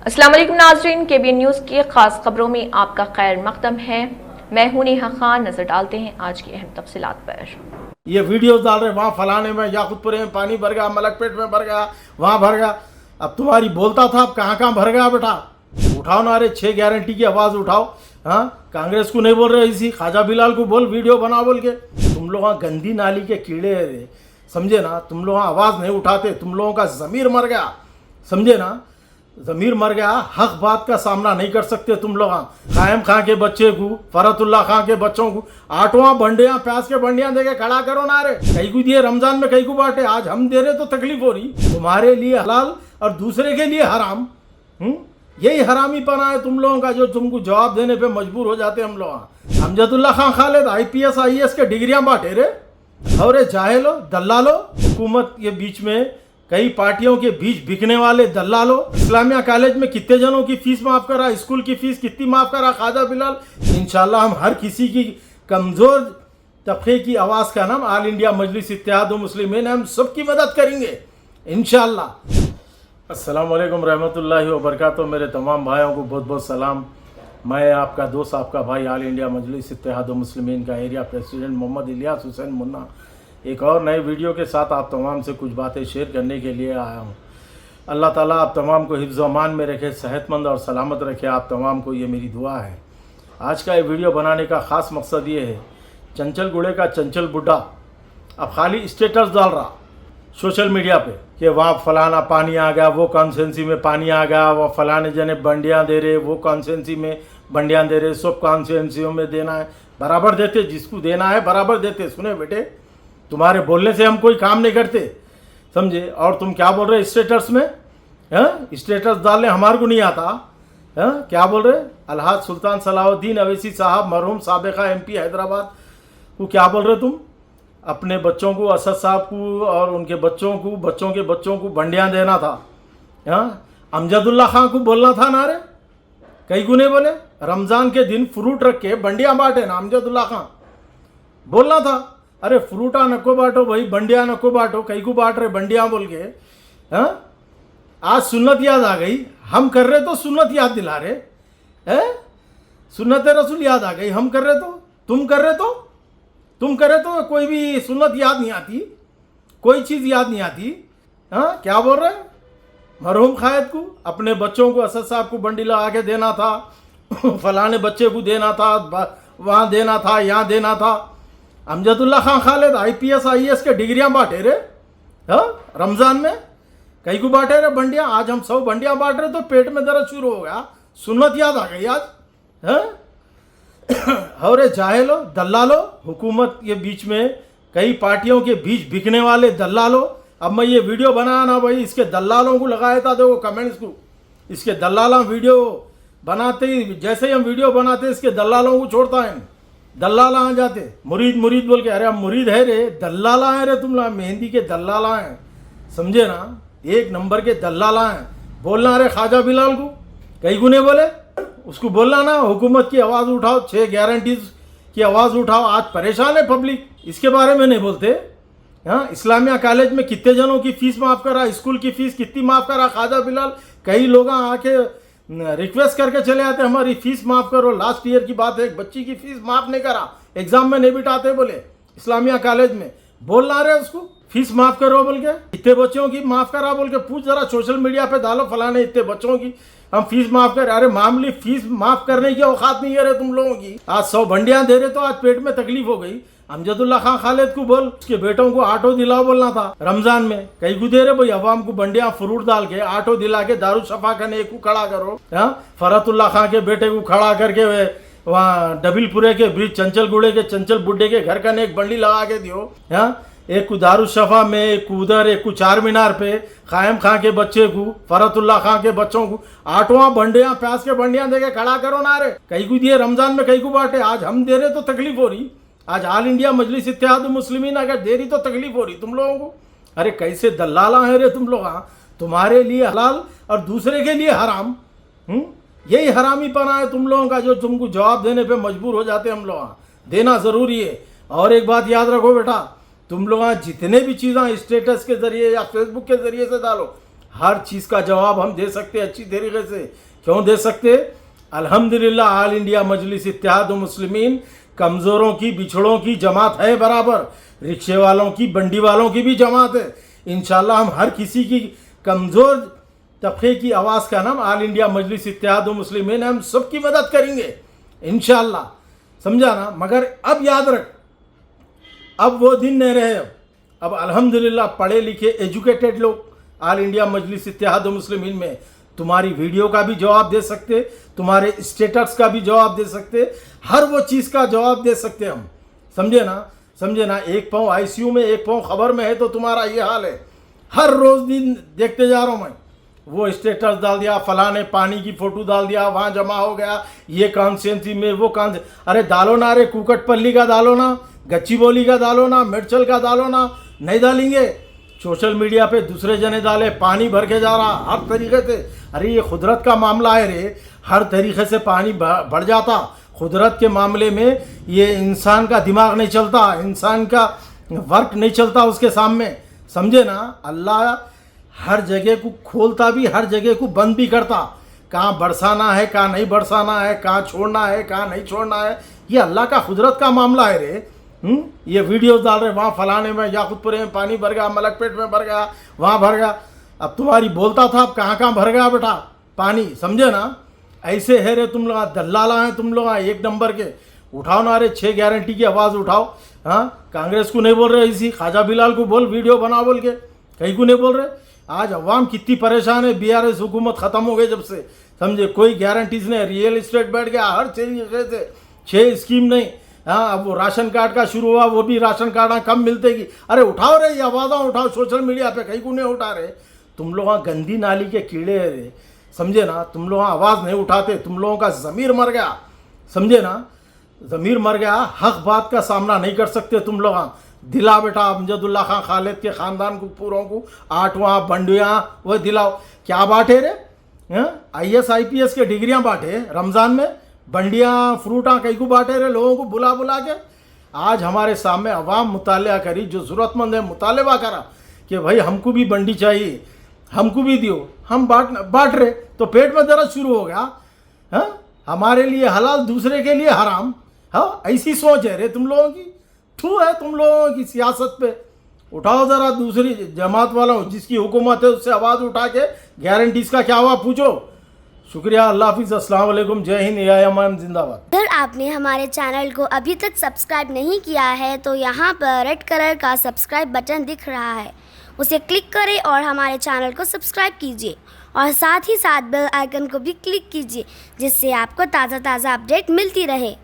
अस्सलाम वालेकुम नाज़रीन, केबीएन न्यूज़ की खास खबरों में आपका खैर मकदम है। मैं हूं नेहा खान। नजर डालते हैं आज की अहम तफसीलात पर। ये वीडियोस डाल रहे वहाँ फलाने में याकुतपुरे में पानी भर गया, मलकपेट में भर गया, वहाँ भर गया। अब तुम्हारी बोलता था, अब कहाँ कहाँ भर गया बेटा। उठाओ ना, अरे 6 गारंटी की आवाज़ उठाओ। हाँ, कांग्रेस को नहीं बोल रहे, इसी ख्वाजा बिलाल को बोल, वीडियो बना बोल के। तुम लोग गंदी नाली के कीड़े है, समझे ना। तुम लोग आवाज़ नहीं उठाते, तुम लोगों का ज़मीर मर गया, समझे ना। ज़मीर मर गया, हक बात का सामना नहीं कर सकते तुम लोग। कायम खां के बच्चे को, फरतुल्ला खां के बच्चों को 8वां बंडियां, प्याज के बंडियां देके खड़ा करो ना। रे कई को दिए रमजान में, कई को बांटे। आज हम दे रहे तो तकलीफ हो रही, तुम्हारे लिए हलाल और दूसरे के लिए हराम। यही हरामी पना है तुम लोगों का, जो तुमको जवाब देने पे मजबूर हो जाते हम लोग। अमजदुल्ला खां खालिद IPS IAS के डिग्रियां बांटे रे। और जाहिलो, दल्लालो, हुकूमत के बीच में, कई पार्टियों के बीच बिकने वाले दल्लालो। इस्लामिया कॉलेज में कितने जनों की फीस माफ करा, स्कूल की फीस कितनी माफ करा ख्वाजा बिलाल। इंशाल्लाह हम हर किसी की, कमजोर तबके की आवाज़ का नाम आल इंडिया मजलिस इत्तेहाद मुस्लिमीन, हम सबकी मदद करेंगे इंशाल्लाह। अस्सलाम वालेकुम रहमतुल्लाहि व बरकातुहू। मेरे तमाम भाइयों को बहुत बहुत सलाम। मैं आपका दोस्त, आपका भाई, आल इंडिया मजलिस इत्तेहाद मुस्लिमीन का एरिया प्रेसिडेंट मोहम्मद इलियास हुसैन मुन्ना, एक और नए वीडियो के साथ आप तमाम से कुछ बातें शेयर करने के लिए आया हूँ। अल्लाह ताला आप तमाम को हिफ्ज़ अमान में रखे, सेहतमंद और सलामत रखे, आप तमाम को ये मेरी दुआ है। आज का ये वीडियो बनाने का ख़ास मकसद ये है, चंचल गुड़े का चंचल बुड्ढा अब खाली स्टेटस डाल रहा सोशल मीडिया पे कि वहाँ फलाना पानी आ गया, वो कॉन्स्टिट्यूंसी में पानी आ गया, वो फलाने जने बंडियाँ दे रहे, वो कॉन्स्टिट्यूंसी में बंडियाँ दे रहे, सब कॉन्स्टिट्यूंसियों में देना है, बराबर देते, जिसको देना है बराबर देते। सुने बेटे, तुम्हारे बोलने से हम कोई काम नहीं करते, समझे। और तुम क्या बोल रहे स्टेटस में, हैं स्टेटस डालने हमारे को नहीं आता। हैं क्या बोल रहे, अलहाज सुल्तान सलाहुद्दीन अवैसी साहब, मरहूम साबिका MP हैदराबाद को क्या बोल रहे तुम, अपने बच्चों को, असद साहब को और उनके बच्चों को, बच्चों के बच्चों को बंडियाँ देना था। हाँ, अमजदुल्ला खां को बोलना था ना। रे कई को नहीं बोले, रमज़ान के दिन फ्रूट रख के बंडियाँ बांटे ना, अमजदुल्ला खां बोलना था। अरे फ्रूटा नको बांटो भाई, बंडियाँ नको बांटो, कई को बांट रहे बंडियाँ बोल के। हाँ, आज सुन्नत याद आ गई, हम कर रहे तो सुन्नत याद दिला रहे हैं। सुन्नत रसूल याद आ गई, हम कर रहे तो, तुम कर रहे तो, तुम करे तो कोई भी सुन्नत याद नहीं आती, कोई चीज़ याद नहीं आती। हाँ, क्या बोल रहे, मरहूम खायद को, अपने बच्चों को, असद साहब को बंडी लगा के देना था, फलाने बच्चे को देना था, वहाँ देना था, यहाँ देना था। अमजदुल्ला खां खालिद IPS IAS के डिग्रियां बांटे रे। हाँ, रमज़ान में कई को बांटे रे बंडियां। आज हम 100 बंडियां बांट रहे तो पेट में दर्द शुरू हो गया, सुन्नत याद आ गई आज। हाँ, और जाहिलो, दल्लालो, हुकूमत के बीच में, कई पार्टियों के बीच बिकने वाले दल्लालो। अब मैं ये वीडियो बनाया ना भाई, इसके दल्लालों को लगाया था, देखो कमेंट्स को, इसके दल्लाला वीडियो बनाते ही, जैसे ही हम वीडियो बनाते इसके दल्लालों को छोड़ता है, दल्लाला आ जाते, मुरीद मुरीद बोल के। अरे हम मुरीद है रे, दल्लाला है रे तुम लोग, मेहंदी के दल्लाला हैं, समझे ना, 1 नंबर के दल्लाला हैं। बोलना अरे ख्वाजा बिलाल को, कई को नहीं बोले, उसको बोलना ना, हुकूमत की आवाज़ उठाओ, 6 गारंटीज की आवाज़ उठाओ। आज परेशान है पब्लिक, इसके बारे में नहीं बोलते। हाँ, इस्लामिया कॉलेज में कितने जनों की फीस माफ़ करा, स्कूल की फीस कितनी माफ़ करा ख्वाजा बिलाल। कई लोग आके रिक्वेस्ट करके चले आते, हमारी फीस माफ़ करो। लास्ट ईयर की बात है, एक बच्ची की फीस माफ़ नहीं करा, एग्जाम में नहीं बिठाते बोले इस्लामिया कॉलेज में। बोलना रहे उसको फीस माफ़ करो बोल के, इतने बच्चों की माफ़ करा बोल के पूछ जरा, सोशल मीडिया पे डालो, फलाने इतने बच्चों की हम फीस माफ़ कर। अरे मामूली फीस माफ़ करने की औकात नहीं है रे तुम लोगों की। आज 100 बंडियाँ दे रहे तो आज पेट में तकलीफ हो गई। अमजदुल्ला खां खालिद को बोल, उसके बेटों को आटो दिलाओ बोलना था रमजान में। कई को दे रहे भाई, अवाम को बंडियां फ्रूट डाल के, आटो दिला के, दारू शफा करने को खड़ा करो। हाँ, फरतुल्ला खां के बेटे को खड़ा करके वहाँ डबिलपुरे के ब्रिज, चंचल गुड़े के चंचल बुड्ढे के घर का एक बंडी लगा के दियो। हाँ, एक को दारू शफा में, एक को उधर, एक को चार मीनार पे, कायम खां के बच्चे को, फरतुल्ला खां के बच्चों को 8वां बंडियां, प्याज के बंडियां देके खड़ा करो ना। रे कई को दिए रमजान में, कई को बांटे। आज हम दे रहे तो तकलीफ हो रही, आज आल इंडिया मजलिस इत्तेहाद मुस्लिमीन अगर दे रही तो तकलीफ हो रही तुम लोगों को। अरे कैसे दल्लाला है रे तुम लोग, तुम्हारे लिए हलाल और दूसरे के लिए हराम। यही हरामी पना है तुम लोगों का, जो तुमको जवाब देने पे मजबूर हो जाते हम लोग। देना ज़रूरी है। और एक बात याद रखो बेटा, तुम लोग जितने भी चीज़ें स्टेटस के ज़रिए या फेसबुक के ज़रिए से डालो, हर चीज़ का जवाब हम दे सकते अच्छी तरीके से। क्यों दे सकते? अल्हम्दुलिल्लाह ऑल इंडिया मजलिस इत्तेहाद मुस्लिमीन कमज़ोरों की बिछड़ों की जमात है बराबर, रिक्शे वालों की बंडी वालों की भी जमात है। इंशाल्लाह हम हर किसी की कमज़ोर तबके की आवाज़ का नाम ऑल इंडिया मजलिस इत्तेहाद मुस्लिमीन, हम सबकी मदद करेंगे इंशाल्लाह, समझा ना। मगर अब याद रख, अब वो दिन नहीं रहे। अब अल्हम्दुलिल्लाह पढ़े लिखे एजुकेटेड लोग ऑल इंडिया मजलिस इत्तेहाद मुस्लिमीन में तुम्हारी वीडियो का भी जवाब दे सकते, तुम्हारे स्टेटस का भी जवाब दे सकते, हर वो चीज़ का जवाब दे सकते हम, समझे ना, समझे ना। एक पाँव आईसीयू में एक पाँव खबर में है तो तुम्हारा ये हाल है। हर रोज़ दिन देखते जा रहा हूँ मैं, वो स्टेटस डाल दिया, फलां ने पानी की फ़ोटो डाल दिया, वहाँ जमा हो गया, ये कॉन्स्टिट्यूंसी में वो अरे डालो ना, अरे कुकटपल्ली का डालो ना, गच्चीबौली का डालो ना, मिर्चल का डालो ना, नहीं डालेंगे। सोशल मीडिया पे दूसरे जने डाले, पानी भर के जा रहा हर तरीके से। अरे ये खुदरत का मामला है रे, हर तरीके से पानी बढ़ जाता। खुदरत के मामले में ये इंसान का दिमाग नहीं चलता, इंसान का वर्क नहीं चलता उसके सामने, समझे ना। अल्लाह हर जगह को खोलता भी, हर जगह को बंद भी करता। कहाँ बरसाना है, कहाँ नहीं बरसाना है, कहाँ छोड़ना है, कहाँ नहीं छोड़ना है, ये अल्लाह का खुदरत का मामला है रे। ये वीडियोस डाल रहे वहाँ फलाने में याकुतपुरे में पानी भर गया, मलकपेट में भर गया, वहाँ भर गया। अब तुम्हारी बोलता था, अब कहाँ कहाँ भर गया बेटा पानी, समझे ना। ऐसे है रे तुम लोग, दल्लाला हैं तुम लोग, एक नंबर के। उठाओ ना, अरे 6 गारंटी की आवाज़ उठाओ। हाँ, कांग्रेस को नहीं बोल रहे, इसी ख्वाजा बिलाल को बोल, वीडियो बना बोल के, कहीं को नहीं बोल रहे। आज अवाम कितनी परेशान है, बीआरएस हुकूमत ख़त्म हो गई जब से, समझे। कोई गारंटीज नहीं, रियल इस्टेट बैठ गया हर तरीके से, 6 स्कीम नहीं। हाँ, अब वो राशन कार्ड का शुरू हुआ, वो भी राशन कार्ड कम मिलते की। अरे उठाओ रे, ये आवाज़ उठाओ सोशल मीडिया पे, कहीं को नहीं उठा रहे। तुम लोग गंदी नाली के कीड़े है रे, समझे ना। तुम लोग आवाज़ नहीं उठाते, तुम लोगों का ज़मीर मर गया, समझे ना, ज़मीर मर गया। हक बात का सामना नहीं कर सकते तुम लोग। दिला बेटा अमजदुल्ला खान खालिद के ख़ानदान को पूरों को 8वां बंडियाँ वो दिलाओ। क्या बांटे रे? IAS IPS के डिग्रियाँ बांटे रमज़ान में, बंडियाँ फ्रूटा कहीं को बांटे रे लोगों को बुला बुला के। आज हमारे सामने अवाम मुतालिया करी, जो ज़रूरतमंद है मुतालबा करा कि भाई हमको भी बंडी चाहिए, हमको भी दियो। हम बांट रहे तो पेट में दर्द शुरू हो गया। हाँ, हमारे लिए हलाल, दूसरे के लिए हराम। हाँ, ऐसी सोच है रे तुम लोगों की। थू है तुम लोगों की सियासत पे। उठाओ ज़रा दूसरी जमात वालों, जिसकी हुकूमत है उससे आवाज़ उठा के गारंटीज़ का क्या हुआ पूछो। शुक्रिया, अल्लाह हाफिज़, अस्सलाम वालेकुम, जय हिंद, या जिंदाबाद। अगर आपने हमारे चैनल को अभी तक सब्सक्राइब नहीं किया है तो यहाँ पर रेड कलर का सब्सक्राइब बटन दिख रहा है, उसे क्लिक करें और हमारे चैनल को सब्सक्राइब कीजिए और साथ ही साथ बेल आइकन को भी क्लिक कीजिए, जिससे आपको ताज़ा अपडेट मिलती रहे।